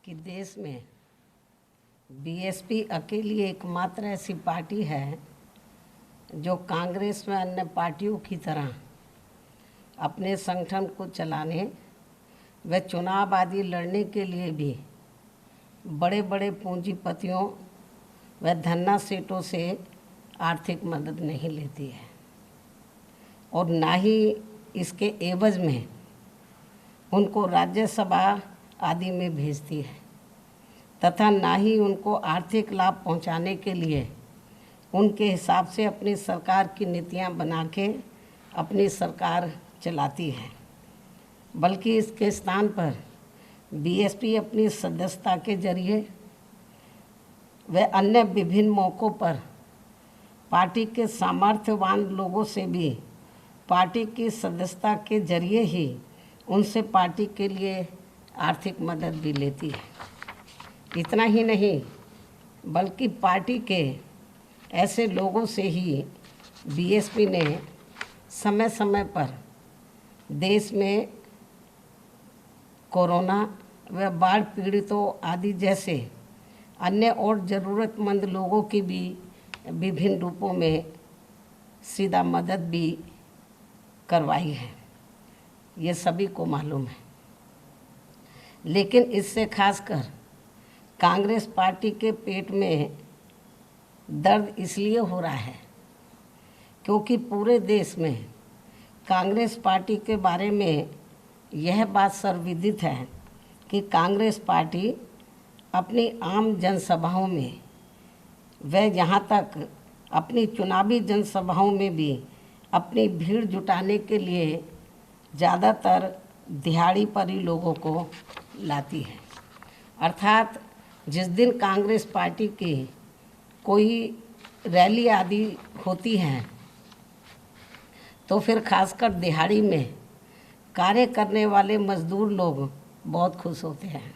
कि देश में बीएसपी अकेली एकमात्र ऐसी पार्टी है जो कांग्रेस में अन्य पार्टियों की तरह अपने संगठन को चलाने व चुनाव आदि लड़ने के लिए भी बड़े बड़े पूंजीपतियों व धन्ना सेठों से आर्थिक मदद नहीं लेती है और ना ही इसके एवज में उनको राज्यसभा आदि में भेजती है तथा ना ही उनको आर्थिक लाभ पहुंचाने के लिए उनके हिसाब से अपनी सरकार की नीतियां बना के अपनी सरकार चलाती है, बल्कि इसके स्थान पर बीएसपी अपनी सदस्यता के जरिए व अन्य विभिन्न मौक़ों पर पार्टी के सामर्थ्यवान लोगों से भी पार्टी की सदस्यता के जरिए ही उनसे पार्टी के लिए आर्थिक मदद भी लेती है। इतना ही नहीं बल्कि पार्टी के ऐसे लोगों से ही बीएसपी ने समय समय पर देश में कोरोना व बाढ़ पीड़ितों आदि जैसे अन्य और ज़रूरतमंद लोगों की भी विभिन्न रूपों में सीधा मदद भी करवाई है, ये सभी को मालूम है। लेकिन इससे खासकर कांग्रेस पार्टी के पेट में दर्द इसलिए हो रहा है क्योंकि पूरे देश में कांग्रेस पार्टी के बारे में यह बात सर्वविदित है कि कांग्रेस पार्टी अपनी आम जनसभाओं में व यहाँ तक अपनी चुनावी जनसभाओं में भी अपनी भीड़ जुटाने के लिए ज़्यादातर दिहाड़ी परी लोगों को लाती है। अर्थात जिस दिन कांग्रेस पार्टी की कोई रैली आदि होती है तो फिर खासकर दिहाड़ी में कार्य करने वाले मजदूर लोग बहुत खुश होते हैं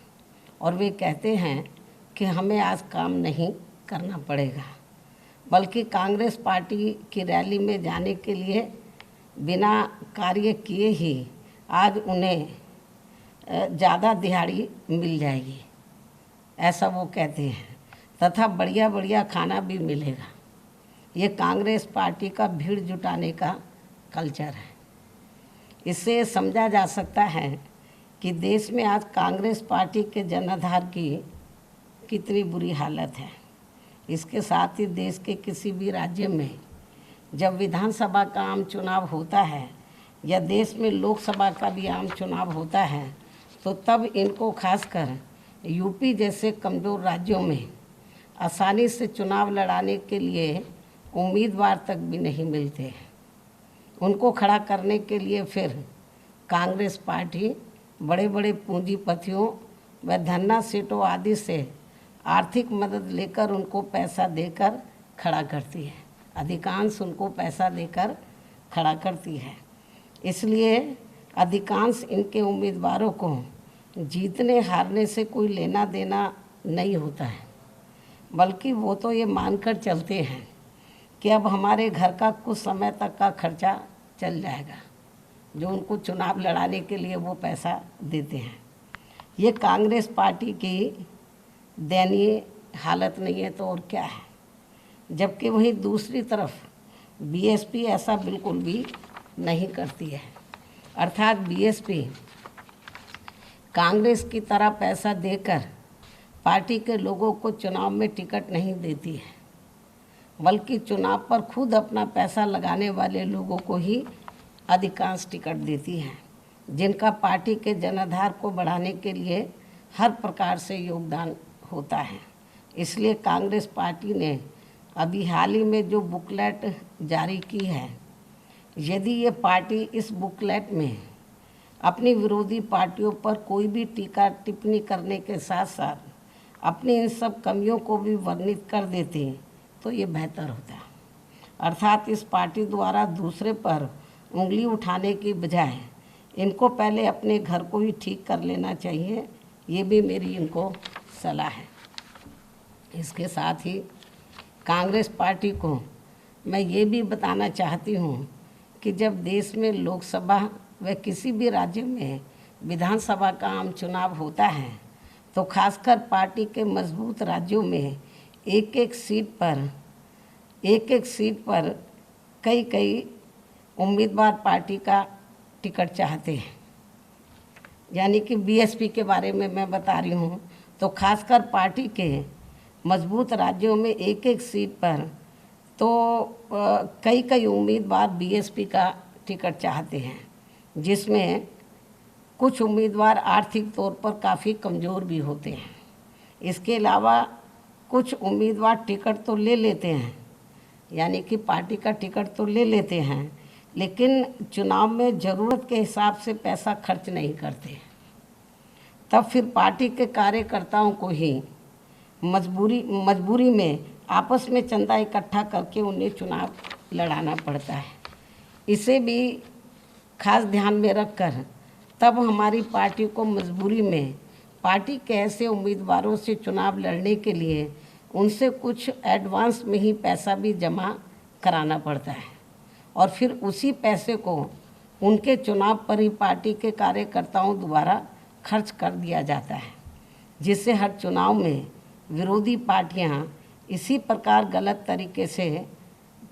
और वे कहते हैं कि हमें आज काम नहीं करना पड़ेगा, बल्कि कांग्रेस पार्टी की रैली में जाने के लिए बिना कार्य किए ही आज उन्हें ज़्यादा दिहाड़ी मिल जाएगी, ऐसा वो कहते हैं, तथा बढ़िया बढ़िया खाना भी मिलेगा। ये कांग्रेस पार्टी का भीड़ जुटाने का कल्चर है। इससे समझा जा सकता है कि देश में आज कांग्रेस पार्टी के जनाधार की कितनी बुरी हालत है। इसके साथ ही देश के किसी भी राज्य में जब विधानसभा का आम चुनाव होता है या देश में लोकसभा का भी आम चुनाव होता है तो तब इनको खासकर यूपी जैसे कमज़ोर राज्यों में आसानी से चुनाव लड़ाने के लिए उम्मीदवार तक भी नहीं मिलते हैं। उनको खड़ा करने के लिए फिर कांग्रेस पार्टी बड़े बड़े पूंजीपतियों व धन्ना सेठों आदि से आर्थिक मदद लेकर उनको पैसा देकर खड़ा करती है, अधिकांश उनको पैसा देकर खड़ा करती है। इसलिए अधिकांश इनके उम्मीदवारों को जीतने हारने से कोई लेना देना नहीं होता है, बल्कि वो तो ये मानकर चलते हैं कि अब हमारे घर का कुछ समय तक का खर्चा चल जाएगा, जो उनको चुनाव लड़ाने के लिए वो पैसा देते हैं। ये कांग्रेस पार्टी की दयनीय हालत नहीं है तो और क्या है। जबकि वहीं दूसरी तरफ बीएसपी ऐसा बिल्कुल भी नहीं करती है। अर्थात बीएसपी कांग्रेस की तरह पैसा देकर पार्टी के लोगों को चुनाव में टिकट नहीं देती है, बल्कि चुनाव पर खुद अपना पैसा लगाने वाले लोगों को ही अधिकांश टिकट देती है, जिनका पार्टी के जनाधार को बढ़ाने के लिए हर प्रकार से योगदान होता है। इसलिए कांग्रेस पार्टी ने अभी हाल ही में जो बुकलेट जारी की है, यदि ये पार्टी इस बुकलेट में अपनी विरोधी पार्टियों पर कोई भी टीका टिप्पणी करने के साथ साथ अपनी इन सब कमियों को भी वर्णित कर देते तो ये बेहतर होता। अर्थात इस पार्टी द्वारा दूसरे पर उंगली उठाने की बजाय इनको पहले अपने घर को ही ठीक कर लेना चाहिए, ये भी मेरी इनको सलाह है। इसके साथ ही कांग्रेस पार्टी को मैं ये भी बताना चाहती हूँ कि जब देश में लोकसभा व किसी भी राज्य में विधानसभा का आम चुनाव होता है तो खासकर पार्टी के मजबूत राज्यों में एक एक सीट पर कई उम्मीदवार पार्टी का टिकट चाहते हैं। यानी कि बीएसपी के बारे में मैं बता रही हूँ। तो खासकर पार्टी के मजबूत राज्यों में एक एक सीट पर तो कई उम्मीदवार बीएसपी का टिकट चाहते हैं, जिसमें कुछ उम्मीदवार आर्थिक तौर पर काफ़ी कमज़ोर भी होते हैं। इसके अलावा कुछ उम्मीदवार टिकट तो ले लेते हैं, यानी कि पार्टी का टिकट तो ले लेते हैं, लेकिन चुनाव में ज़रूरत के हिसाब से पैसा खर्च नहीं करते। तब फिर पार्टी के कार्यकर्ताओं को ही मजबूरी में आपस में चंदा इकट्ठा करके उन्हें चुनाव लड़ाना पड़ता है। इसे भी खास ध्यान में रखकर तब हमारी पार्टी को मजबूरी में पार्टी के ऐसे उम्मीदवारों से चुनाव लड़ने के लिए उनसे कुछ एडवांस में ही पैसा भी जमा कराना पड़ता है, और फिर उसी पैसे को उनके चुनाव पर ही पार्टी के कार्यकर्ताओं द्वारा खर्च कर दिया जाता है, जिससे हर चुनाव में विरोधी पार्टियां इसी प्रकार गलत तरीके से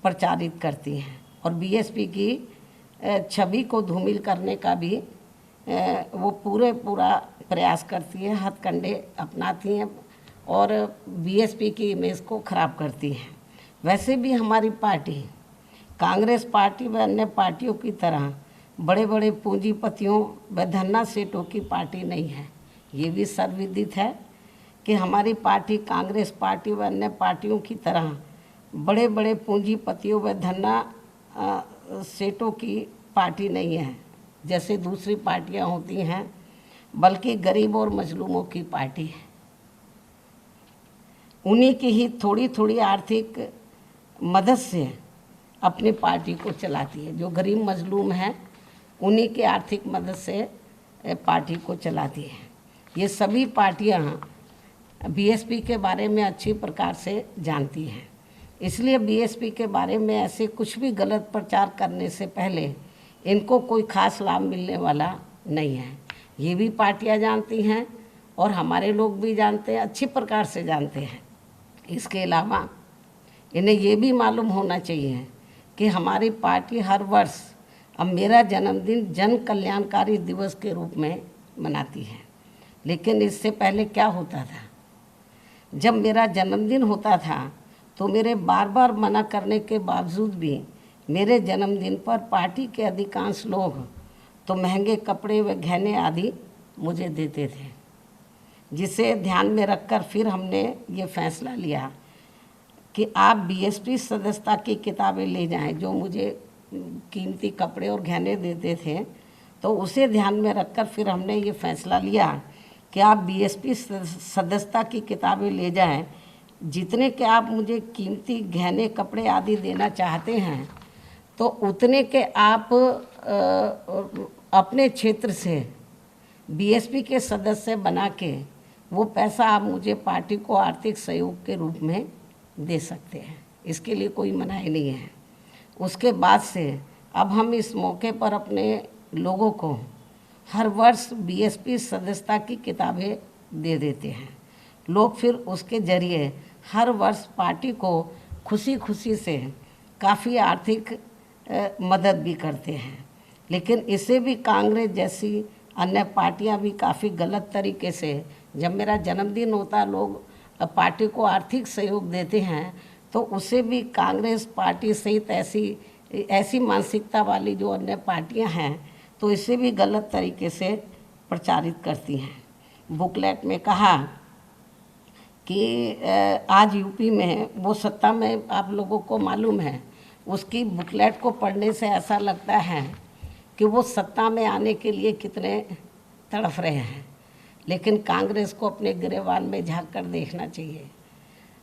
प्रचारित करती हैं और बीएसपी की छवि को धूमिल करने का भी वो पूरा प्रयास करती है, हथकंडे अपनाती हैं और बीएसपी की इमेज को ख़राब करती हैं। वैसे भी हमारी पार्टी कांग्रेस पार्टी व अन्य पार्टियों की तरह बड़े पूंजीपतियों व धन्ना सेठों की पार्टी नहीं है। ये भी सर्वविदित है कि हमारी पार्टी कांग्रेस पार्टी व अन्य पार्टियों की तरह बड़े पूंजीपतियों व धन्ना सेठों की पार्टी नहीं है, जैसे दूसरी पार्टियां होती हैं, बल्कि गरीब और मजलूमों की पार्टी है। उन्हीं की ही थोड़ी आर्थिक मदद से अपनी पार्टी को चलाती है। जो गरीब मजलूम हैं उन्हीं की आर्थिक मदद से पार्टी को चलाती है। ये सभी पार्टियां बीएसपी के बारे में अच्छी प्रकार से जानती हैं, इसलिए बीएसपी के बारे में ऐसे कुछ भी गलत प्रचार करने से पहले इनको कोई खास लाभ मिलने वाला नहीं है। ये भी पार्टियां जानती हैं और हमारे लोग भी जानते हैं, अच्छी प्रकार से जानते हैं। इसके अलावा इन्हें ये भी मालूम होना चाहिए कि हमारी पार्टी हर वर्ष अब मेरा जन्मदिन जन कल्याणकारी दिवस के रूप में मनाती है। लेकिन इससे पहले क्या होता था, जब मेरा जन्मदिन होता था तो मेरे बार मना करने के बावजूद भी मेरे जन्मदिन पर पार्टी के अधिकांश लोग तो महंगे कपड़े व गहने आदि मुझे देते थे, जिसे ध्यान में रखकर फिर हमने ये फैसला लिया कि आप बीएसपी सदस्यता की किताबें ले जाएं। जो मुझे कीमती कपड़े और गहने देते थे, तो उसे ध्यान में रखकर फिर हमने ये फैसला लिया कि आप बीएसपी सदस्यता की किताबें ले जाएं। जितने के आप मुझे कीमती गहने कपड़े आदि देना चाहते हैं, तो उतने के आप अपने क्षेत्र से बीएसपी के सदस्य बना के वो पैसा आप मुझे पार्टी को आर्थिक सहयोग के रूप में दे सकते हैं। इसके लिए कोई मनाही नहीं है। उसके बाद से अब हम इस मौके पर अपने लोगों को हर वर्ष बीएसपी सदस्यता की किताबें दे देते हैं। लोग फिर उसके ज़रिए हर वर्ष पार्टी को खुशी से काफ़ी आर्थिक मदद भी करते हैं। लेकिन इसे भी कांग्रेस जैसी अन्य पार्टियां भी काफ़ी गलत तरीके से, जब मेरा जन्मदिन होता लोग पार्टी को आर्थिक सहयोग देते हैं, तो उसे भी कांग्रेस पार्टी सहित ऐसी मानसिकता वाली जो अन्य पार्टियां हैं, तो इसे भी गलत तरीके से प्रचारित करती हैं। बुकलेट में कहा कि आज यूपी में वो सत्ता में, आप लोगों को मालूम है, उसकी बुकलेट को पढ़ने से ऐसा लगता है कि वो सत्ता में आने के लिए कितने तड़फ रहे हैं। लेकिन कांग्रेस को अपने गिरेबान में झांक कर देखना चाहिए।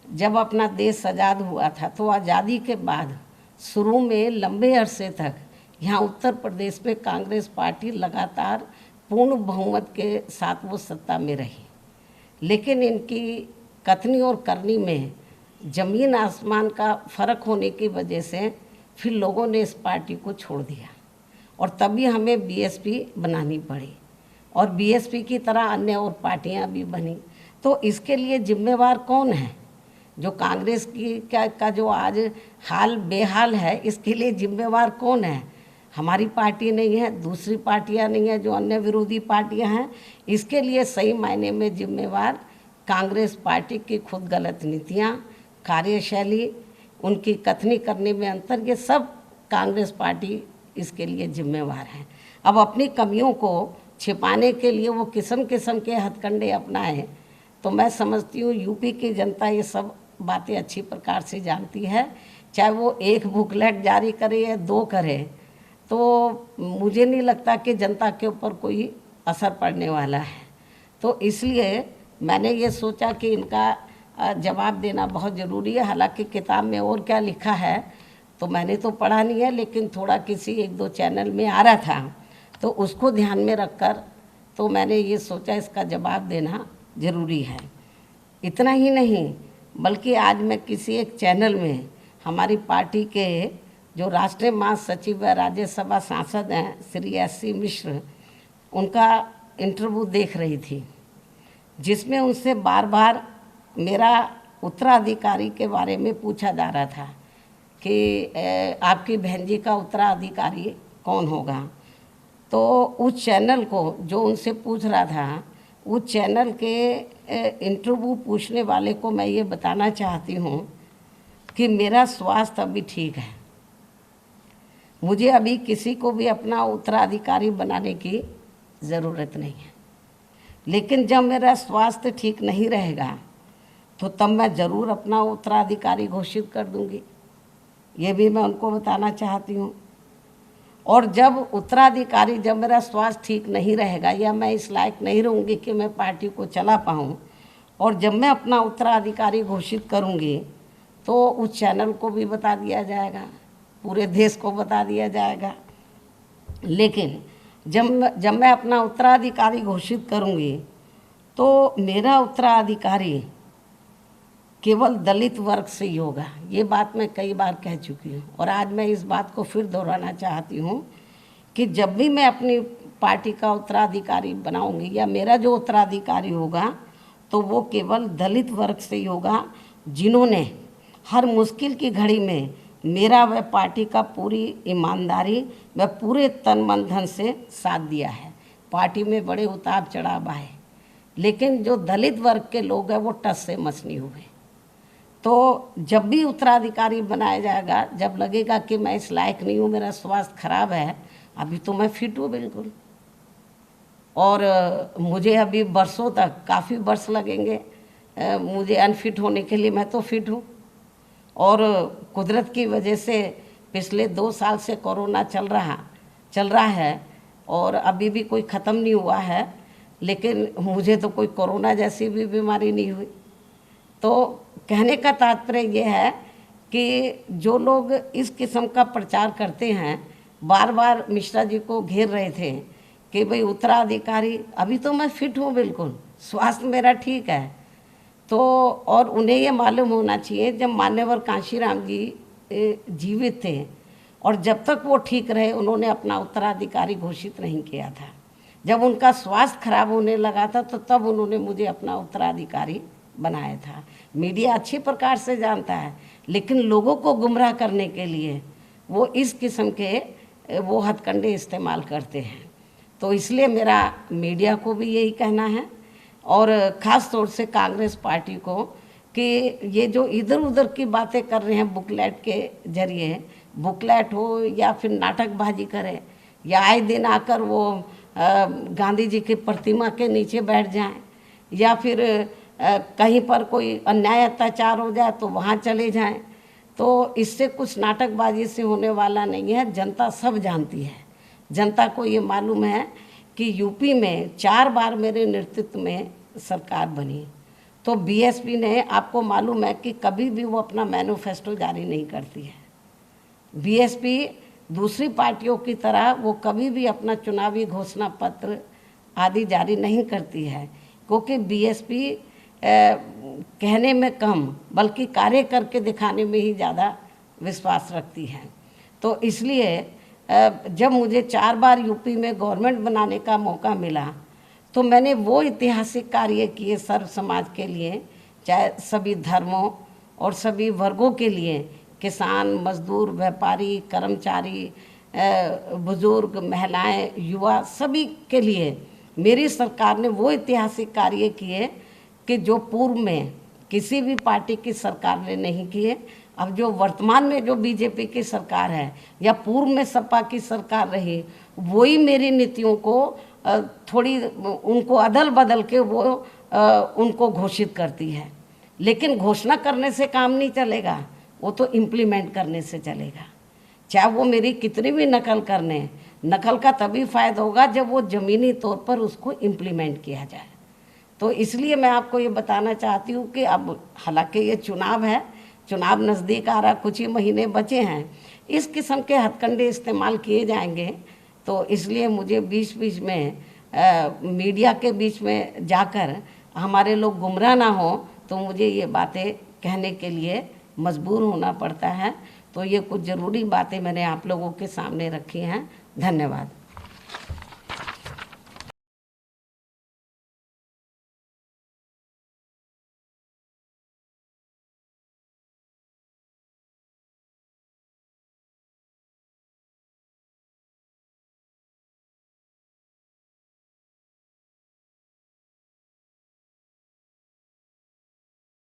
जब अपना देश आज़ाद हुआ था, तो आज़ादी के बाद शुरू में लंबे अरसे तक यहाँ उत्तर प्रदेश में कांग्रेस पार्टी लगातार पूर्ण बहुमत के साथ वो सत्ता में रही। लेकिन इनकी कथनी और करनी में ज़मीन आसमान का फ़र्क होने की वजह से फिर लोगों ने इस पार्टी को छोड़ दिया, और तभी हमें बीएसपी बनानी पड़ी, और बीएसपी की तरह अन्य और पार्टियां भी बनी। तो इसके लिए जिम्मेवार कौन है? जो कांग्रेस की का जो आज हाल बेहाल है, इसके लिए जिम्मेवार कौन है? हमारी पार्टी नहीं है, दूसरी पार्टियां नहीं है, जो अन्य विरोधी पार्टियां हैं। इसके लिए सही मायने में जिम्मेवार कांग्रेस पार्टी की खुद गलत नीतियां, कार्यशैली, उनकी कथनी करने में अंतर, ये सब कांग्रेस पार्टी इसके लिए जिम्मेवार है। अब अपनी कमियों को छिपाने के लिए वो किस्म किस्म के हथकंडे अपनाए, तो मैं समझती हूँ यूपी की जनता ये सब बातें अच्छी प्रकार से जानती है। चाहे वो एक बुकलेट जारी करे या 2 करे, तो मुझे नहीं लगता कि जनता के ऊपर कोई असर पड़ने वाला है। तो इसलिए मैंने ये सोचा कि इनका जवाब देना बहुत ज़रूरी है। हालांकि किताब में और क्या लिखा है तो मैंने तो पढ़ा नहीं है, लेकिन थोड़ा किसी 1-2 चैनल में आ रहा था, तो उसको ध्यान में रखकर तो मैंने ये सोचा इसका जवाब देना ज़रूरी है। इतना ही नहीं, बल्कि आज मैं किसी एक चैनल में हमारी पार्टी के जो राष्ट्रीय महासचिव व राज्यसभा सांसद हैं श्री SC मिश्र, उनका इंटरव्यू देख रही थी, जिसमें उनसे बार बार मेरा उत्तराधिकारी के बारे में पूछा जा रहा था कि आपकी बहन जी का उत्तराधिकारी कौन होगा। तो उस चैनल को जो उनसे पूछ रहा था, उस चैनल के इंटरव्यू पूछने वाले को मैं ये बताना चाहती हूँ कि मेरा स्वास्थ्य अभी ठीक है, मुझे अभी किसी को भी अपना उत्तराधिकारी बनाने की ज़रूरत नहीं है। लेकिन जब मेरा स्वास्थ्य ठीक नहीं रहेगा तो तब मैं ज़रूर अपना उत्तराधिकारी घोषित कर दूंगी, ये भी मैं उनको बताना चाहती हूँ। और जब मेरा स्वास्थ्य ठीक नहीं रहेगा या मैं इस लायक नहीं रहूँगी कि मैं पार्टी को चला पाऊँ, और जब मैं अपना उत्तराधिकारी घोषित करूँगी तो उस चैनल को भी बता दिया जाएगा, पूरे देश को बता दिया जाएगा। लेकिन जब मैं अपना उत्तराधिकारी घोषित करूँगी तो मेरा उत्तराधिकारी केवल दलित वर्ग से ही होगा। ये बात मैं कई बार कह चुकी हूँ और आज मैं इस बात को फिर दोहराना चाहती हूँ कि जब भी मैं अपनी पार्टी का उत्तराधिकारी बनाऊँगी या मेरा जो उत्तराधिकारी होगा तो वो केवल दलित वर्ग से ही होगा, जिन्होंने हर मुश्किल की घड़ी में मेरा व पार्टी का पूरी ईमानदारी व पूरे तन मन धन से साथ दिया है। पार्टी में बड़े उतार चढ़ाव आए, लेकिन जो दलित वर्ग के लोग हैं वो टस से मस नहीं हुए। तो जब भी उत्तराधिकारी बनाया जाएगा, जब लगेगा कि मैं इस लायक नहीं हूँ, मेरा स्वास्थ्य खराब है, अभी तो मैं फिट हूँ बिल्कुल, और मुझे अभी वर्षों तक, काफ़ी वर्ष लगेंगे मुझे अनफिट होने के लिए, मैं तो फिट हूँ। और कुदरत की वजह से पिछले 2 साल से कोरोना चल रहा है और अभी भी कोई ख़त्म नहीं हुआ है, लेकिन मुझे तो कोई कोरोना जैसी भी बीमारी नहीं हुई। तो कहने का तात्पर्य ये है कि जो लोग इस किस्म का प्रचार करते हैं, बार बार मिश्रा जी को घेर रहे थे कि भाई उत्तराधिकारी, अभी तो मैं फिट हूँ बिल्कुल, स्वास्थ्य मेरा ठीक है। तो और उन्हें ये मालूम होना चाहिए, जब मान्यवर कांशीराम जी जीवित थे और जब तक वो ठीक रहे, उन्होंने अपना उत्तराधिकारी घोषित नहीं किया था। जब उनका स्वास्थ्य खराब होने लगा था तो तब उन्होंने मुझे अपना उत्तराधिकारी बनाया था। मीडिया अच्छी प्रकार से जानता है, लेकिन लोगों को गुमराह करने के लिए वो इस किस्म के वो हथकंडे इस्तेमाल करते हैं। तो इसलिए मेरा मीडिया को भी यही कहना है, और ख़ास तौर से कांग्रेस पार्टी को, कि ये जो इधर उधर की बातें कर रहे हैं बुकलेट के जरिए, बुकलेट हो या फिर नाटकबाजी करें या आए दिन आकर वो गांधी जी की प्रतिमा के नीचे बैठ जाएं, या फिर कहीं पर कोई अन्याय अत्याचार हो जाए तो वहाँ चले जाएं, तो इससे कुछ नाटकबाजी से होने वाला नहीं है। जनता सब जानती है, जनता को ये मालूम है कि यूपी में 4 बार मेरे नेतृत्व में सरकार बनी, तो बीएसपी ने, आपको मालूम है कि कभी भी वो अपना मैनिफेस्टो जारी नहीं करती है। बीएसपी दूसरी पार्टियों की तरह वो कभी भी अपना चुनावी घोषणा पत्र आदि जारी नहीं करती है, क्योंकि बीएसपी कहने में कम बल्कि कार्य करके दिखाने में ही ज़्यादा विश्वास रखती है। तो इसलिए जब मुझे 4 बार यूपी में गवर्नमेंट बनाने का मौका मिला, तो तो मैंने वो ऐतिहासिक कार्य किए सर्व समाज के लिए, चाहे सभी धर्मों और सभी वर्गों के लिए, किसान, मजदूर, व्यापारी, कर्मचारी, बुजुर्ग, महिलाएं, युवा, सभी के लिए मेरी सरकार ने वो ऐतिहासिक कार्य किए कि जो पूर्व में किसी भी पार्टी की सरकार ने नहीं किए। अब जो वर्तमान में जो बीजेपी की सरकार है या पूर्व में सपा की सरकार रही, वही मेरी नीतियों को थोड़ी उनको अदल बदल के वो उनको घोषित करती है। लेकिन घोषणा करने से काम नहीं चलेगा, वो तो इम्प्लीमेंट करने से चलेगा। चाहे वो मेरी कितनी भी नकल करने, नकल का तभी फ़ायदा होगा जब वो ज़मीनी तौर पर उसको इम्प्लीमेंट किया जाए। तो इसलिए मैं आपको ये बताना चाहती हूँ कि अब हालांकि ये चुनाव है, चुनाव नज़दीक आ रहा, कुछ ही महीने बचे हैं, इस किस्म के हथकंडे इस्तेमाल किए जाएंगे। तो इसलिए मुझे बीच बीच में मीडिया के बीच में जाकर हमारे लोग गुमराह ना हो, तो मुझे ये बातें कहने के लिए मजबूर होना पड़ता है। तो ये कुछ ज़रूरी बातें मैंने आप लोगों के सामने रखी हैं। धन्यवाद।